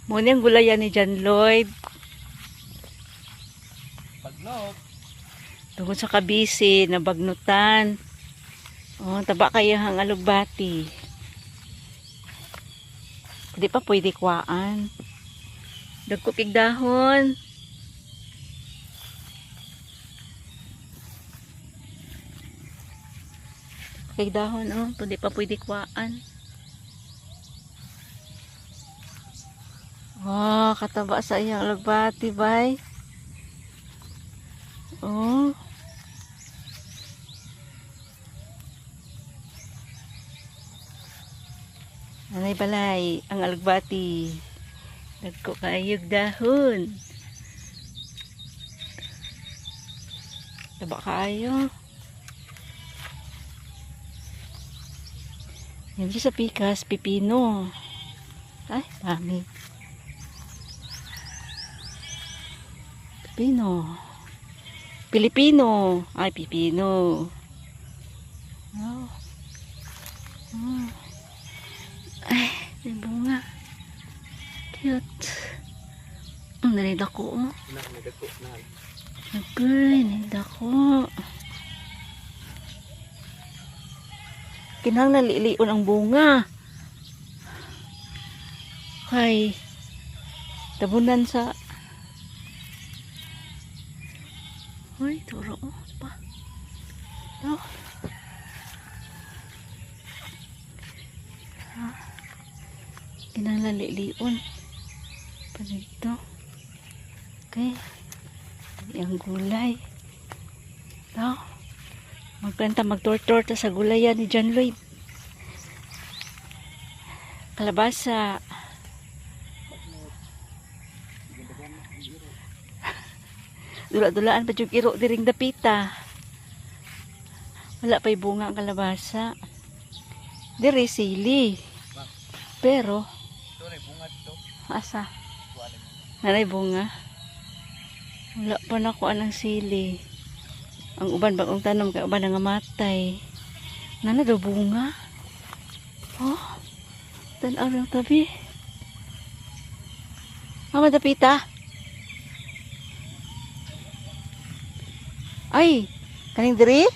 Muna yung gulayan ni John Lloyd. Bagnot. Tungkol sa kabisi, nabagnutan. Oh, taba kayo hang alugbati. Di pa pwede kwaan. Dagkupig dahon. Dagkupig dahon, oh. Di pa pwede kwaan. Oh, kataba sa iyang alugbati, bay. Oh. Anay balay, ang alugbati. Dagko kayog dahon. Taba kayo. Yan siya sa pikas, pipino. Ay, dami. Pipino. Pilipino. Ay, pipino. Oh. Oh. Ay, may bunga. Cute. Ang nalida ko, oh. Agay, nalida ko. Kinang nalilion ang bunga. Ay, tabunan sa... Uy, turo, oh. Pa. Oh. Kinalalion pa dito. Okay, yung gulay ito, magtortor sa gulayan ni John Lloyd. Kalabasa, dula-dulaan pa yung iro diring dapita. Wala pa'y bunga ang kalabasa. Dire sili, pero asa? Nanay bunga. Wala pa na ko anang sili. Ang uban bagong tanom kay uban nga matay. Nana daw bunga. Oh. Tanaw ng tabi. Mama dapita. Ay, kaning diri?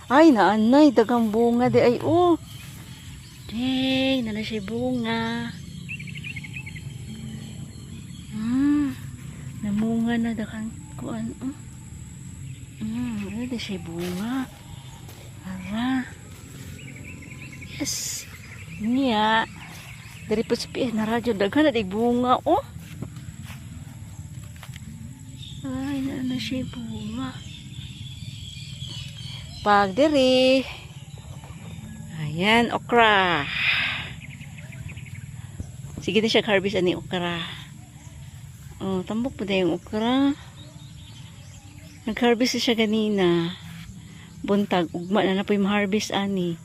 Ay, naanay dagang bunga di ay oh. Dang, nana siya bunga. Namunga na dakan kuan. Ano siya bunga. Ara. Yes. Niya. Dari po sa pies na radyo daghan na di bunga oh. Ay, nana siya bunga. Pag diri. Ayan, okra. Sige na siya harvest ani okra. Oh, tambok pa na yung okra. Nag-harvest siya ganina. Buntag, ugma na na po yung harvest ani.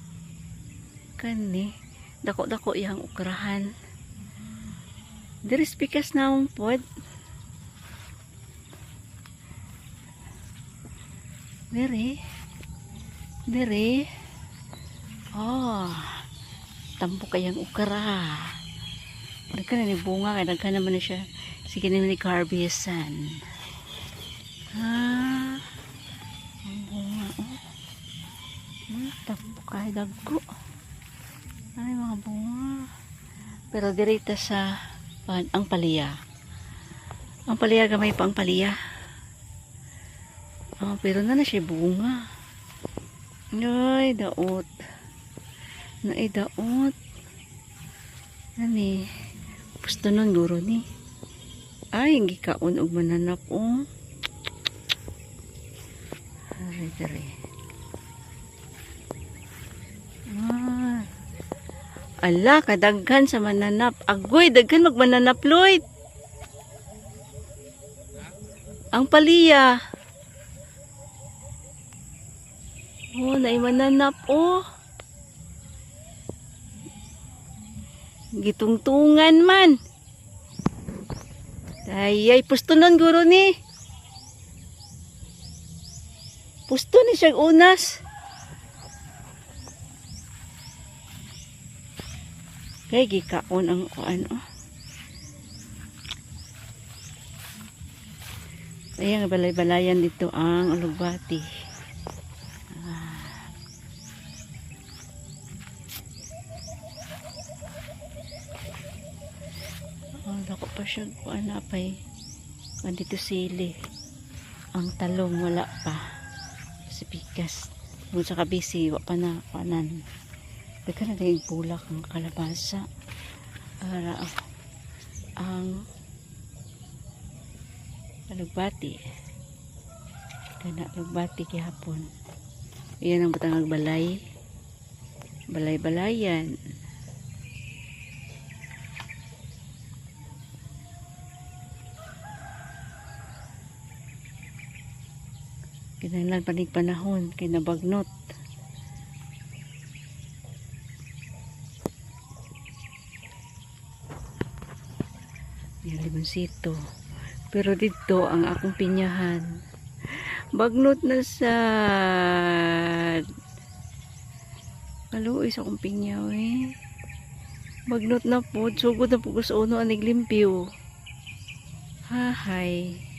Kani, dako-dako yung okrahan. Diris pikas na akong pod. Dere. Oh, tambok kayang ukara. Nagka na ni bunga, kaya nagka naman na siya. Sige naman ni harvestan. Ang bunga, oh. Tambok kaya dagko. Ay, mga bunga. Pero dirita sa ang paliya. Ang paliya, gamay pa ang paliya. Oh, pero na siya bunga. Ay, daot. Daot. Ani, gusto nun guro ni. Ay, hindi kaon og mananap, oh. Dere. Ala, kadaghan sa mananap. Agoy, daghan magmananap, Lloyd. Ang paliya. Oh, naimananap, oh. Gitungtungan man. Ay, pusto nun, guro ni. Pusto ni siya unas. Kaya gikaon ang ano. Ayan, balay-balayan dito ang alugbati. Lako pa siya kuan na pay. Andito sili. Ang talong wala pa. Si pikas. Kung sa kabisi, wala pa na kuanan. Daghan na dahil bulak ang kalabasa. Para ang alugbati. Kana alugbati kihapon. Iyan ang butang balay. Balay-balayan. Kinahanglan panig panahon kay nabagnot. Yung limonsito. Pero dito ang akong pinyahan. Bagnot na sad. Kaluoy sa akong pinyaw eh. Bagnot na po. Sugod na po sa uno ang naglimpyo. Hahay.